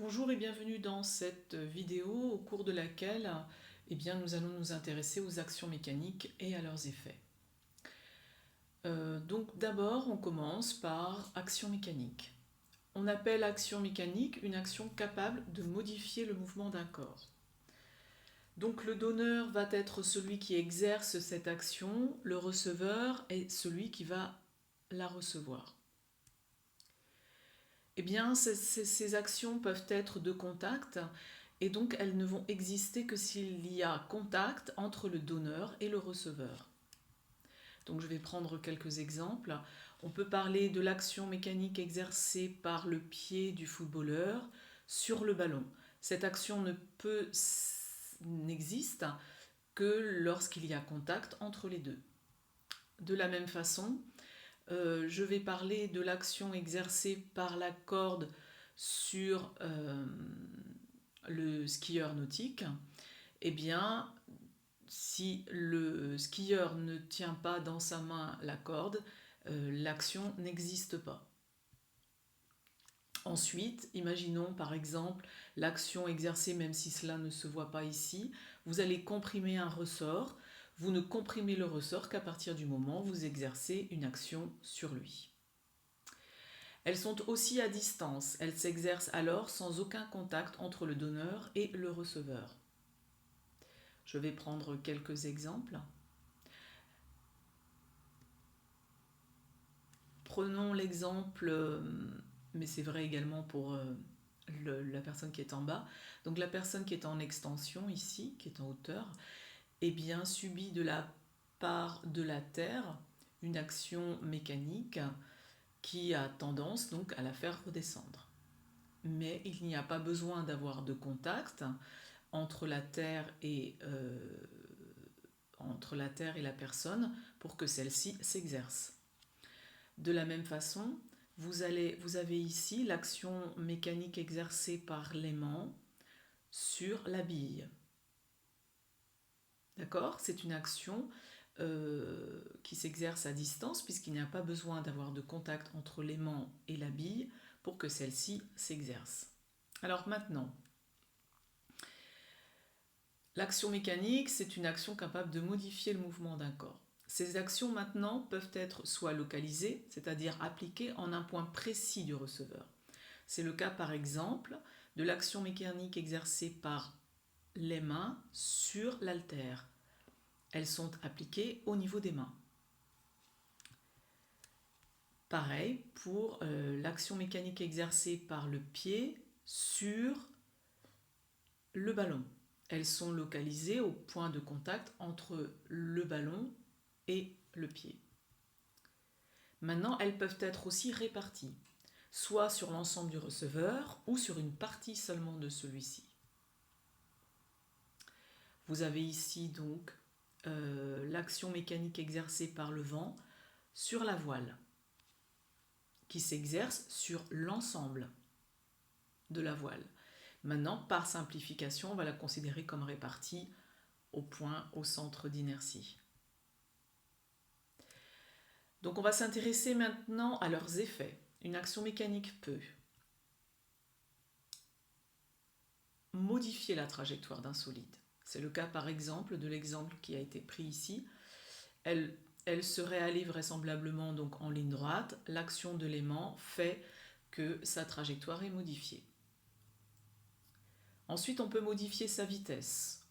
Bonjour et bienvenue dans cette vidéo au cours de laquelle nous allons nous intéresser aux actions mécaniques et à leurs effets. Donc d'abord on commence par action mécanique. On appelle action mécanique une action capable de modifier le mouvement d'un corps. Donc le donneur va être celui qui exerce cette action, le receveur est celui qui va la recevoir. Eh bien, ces actions peuvent être de contact et donc elles ne vont exister que s'il y a contact entre le donneur et le receveur. Donc je vais prendre quelques exemples. On peut parler de l'action mécanique exercée par le pied du footballeur sur le ballon. Cette action n'existe que lorsqu'il y a contact entre les deux. De la même façon, je vais parler de l'action exercée par la corde sur le skieur nautique. Eh bien, si le skieur ne tient pas dans sa main la corde, l'action n'existe pas. Ensuite, imaginons par exemple l'action exercée, même si cela ne se voit pas ici, vous allez comprimer un ressort, vous ne comprimez le ressort qu'à partir du moment où vous exercez une action sur lui. Elles sont aussi à distance, elles s'exercent alors sans aucun contact entre le donneur et le receveur. Je vais prendre quelques exemples. Prenons l'exemple, mais c'est vrai également pour la personne qui est en bas. Donc la personne qui est en extension ici, qui est en hauteur, eh bien, subit de la part de la Terre une action mécanique qui a tendance donc à la faire redescendre. Mais il n'y a pas besoin d'avoir de contact entre la Terre et la personne pour que celle-ci s'exerce. De la même façon, vous avez ici l'action mécanique exercée par l'aimant sur la bille. D'accord? C'est une action qui s'exerce à distance puisqu'il n'y a pas besoin d'avoir de contact entre l'aimant et la bille pour que celle-ci s'exerce. Alors maintenant, l'action mécanique, c'est une action capable de modifier le mouvement d'un corps. Ces actions maintenant peuvent être soit localisées, c'est-à-dire appliquées en un point précis du receveur. C'est le cas par exemple de l'action mécanique exercée par les mains sur l'haltère. Elles sont appliquées au niveau des mains. Pareil pour l'action mécanique exercée par le pied sur le ballon. Elles sont localisées au point de contact entre le ballon et le pied. Maintenant, elles peuvent être aussi réparties, soit sur l'ensemble du receveur ou sur une partie seulement de celui-ci. Vous avez ici donc l'action mécanique exercée par le vent sur la voile, qui s'exerce sur l'ensemble de la voile. Maintenant, par simplification, on va la considérer comme répartie au centre d'inertie. Donc on va s'intéresser maintenant à leurs effets. Une action mécanique peut modifier la trajectoire d'un solide. C'est le cas par exemple de l'exemple qui a été pris ici. Elle serait allée vraisemblablement donc en ligne droite. L'action de l'aimant fait que sa trajectoire est modifiée. Ensuite, on peut modifier sa vitesse.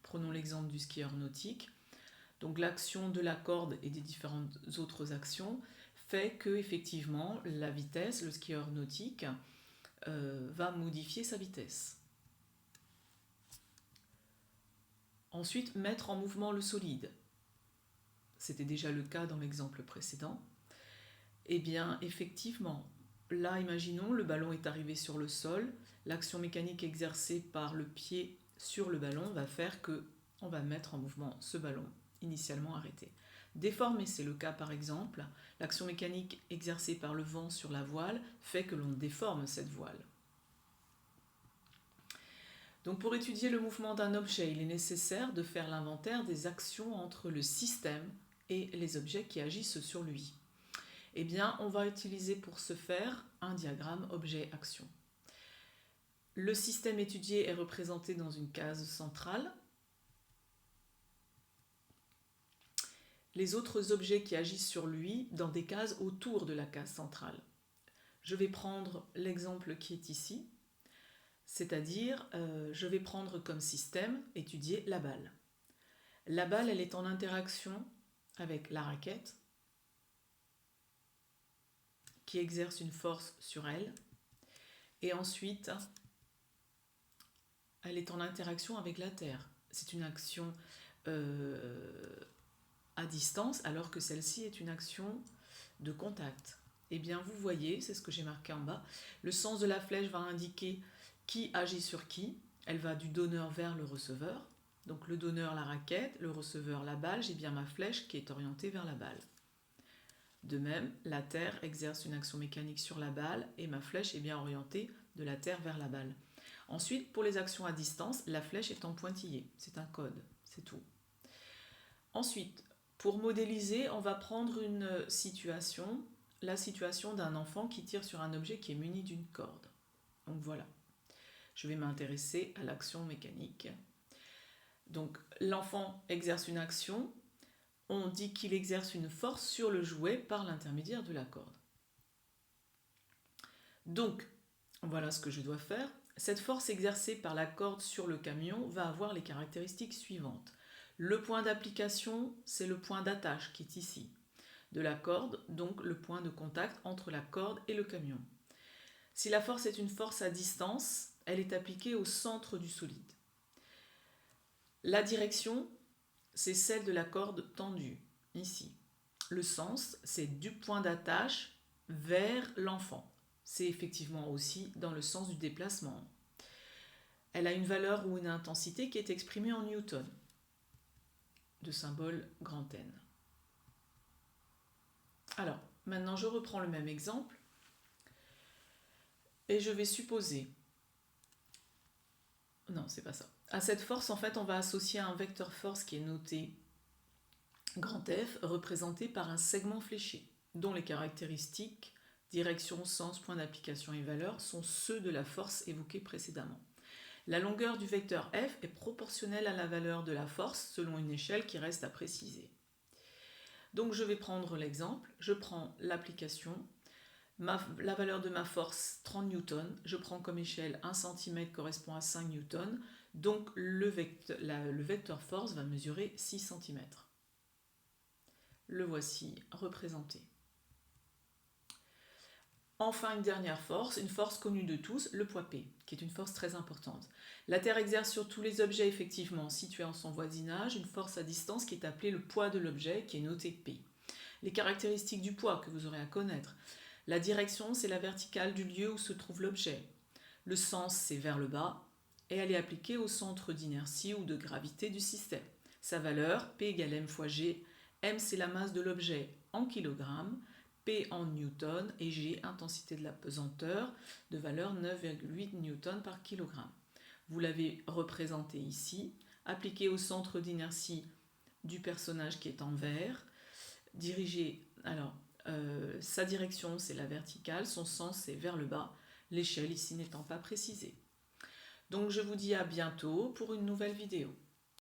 Prenons l'exemple du skieur nautique. Donc l'action de la corde et des différentes autres actions fait que effectivement la vitesse, le skieur nautique va modifier sa vitesse. Ensuite, mettre en mouvement le solide. C'était déjà le cas dans l'exemple précédent. Eh bien, effectivement, là, imaginons, le ballon est arrivé sur le sol. L'action mécanique exercée par le pied sur le ballon va faire que on va mettre en mouvement ce ballon initialement arrêté. Déformer, c'est le cas par exemple. L'action mécanique exercée par le vent sur la voile fait que l'on déforme cette voile. Donc pour étudier le mouvement d'un objet, il est nécessaire de faire l'inventaire des actions entre le système et les objets qui agissent sur lui. Eh bien, on va utiliser pour ce faire un diagramme objet-action. Le système étudié est représenté dans une case centrale. Les autres objets qui agissent sur lui dans des cases autour de la case centrale. Je vais prendre l'exemple qui est ici, c'est-à-dire je vais prendre comme système étudié la balle. La balle, elle est en interaction avec la raquette qui exerce une force sur elle. Et ensuite, elle est en interaction avec la Terre. C'est une action à distance, alors que celle-ci est une action de contact. Eh bien, vous voyez, c'est ce que j'ai marqué en bas, le sens de la flèche va indiquer qui agit sur qui. Elle va du donneur vers le receveur. Donc le donneur, la raquette, le receveur, la balle. J'ai bien ma flèche qui est orientée vers la balle. De même, la Terre exerce une action mécanique sur la balle et ma flèche est bien orientée de la Terre vers la balle. Ensuite, pour les actions à distance, la flèche est en pointillé. C'est un code, c'est tout. Ensuite, pour modéliser, on va prendre une situation, la situation d'un enfant qui tire sur un objet qui est muni d'une corde. Donc voilà, je vais m'intéresser à l'action mécanique. Donc l'enfant exerce une action, on dit qu'il exerce une force sur le jouet par l'intermédiaire de la corde. Donc, voilà ce que je dois faire. Cette force exercée par la corde sur le camion va avoir les caractéristiques suivantes. Le point d'application, c'est le point d'attache qui est ici, de la corde, donc le point de contact entre la corde et le camion. Si la force est une force à distance, elle est appliquée au centre du solide. La direction, c'est celle de la corde tendue, ici. Le sens, c'est du point d'attache vers l'enfant. C'est effectivement aussi dans le sens du déplacement. Elle a une valeur ou une intensité qui est exprimée en newton, de symbole grand N. Alors, maintenant je reprends le même exemple et je vais supposer... Non, c'est pas ça. À cette force, en fait, on va associer un vecteur force qui est noté grand F, représenté par un segment fléché, dont les caractéristiques, direction, sens, point d'application et valeur, sont ceux de la force évoquée précédemment. La longueur du vecteur F est proportionnelle à la valeur de la force selon une échelle qui reste à préciser. Donc je vais prendre l'exemple, je prends l'application, la valeur de ma force 30 newtons, je prends comme échelle 1 cm correspond à 5 newtons, donc le vecteur force va mesurer 6 cm. Le voici représenté. Enfin, une dernière force, une force connue de tous, le poids P, qui est une force très importante. La Terre exerce sur tous les objets effectivement situés en son voisinage une force à distance qui est appelée le poids de l'objet, qui est noté P. Les caractéristiques du poids que vous aurez à connaître. La direction, c'est la verticale du lieu où se trouve l'objet. Le sens, c'est vers le bas, et elle est appliquée au centre d'inertie ou de gravité du système. Sa valeur, P égale m fois g. M, c'est la masse de l'objet en kilogrammes, P en newton et G, intensité de la pesanteur, de valeur 9,8 newton par kilogramme. Vous l'avez représenté ici, appliqué au centre d'inertie du personnage qui est en vert, dirigé, alors sa direction c'est la verticale, son sens c'est vers le bas, l'échelle ici n'étant pas précisée. Donc je vous dis à bientôt pour une nouvelle vidéo.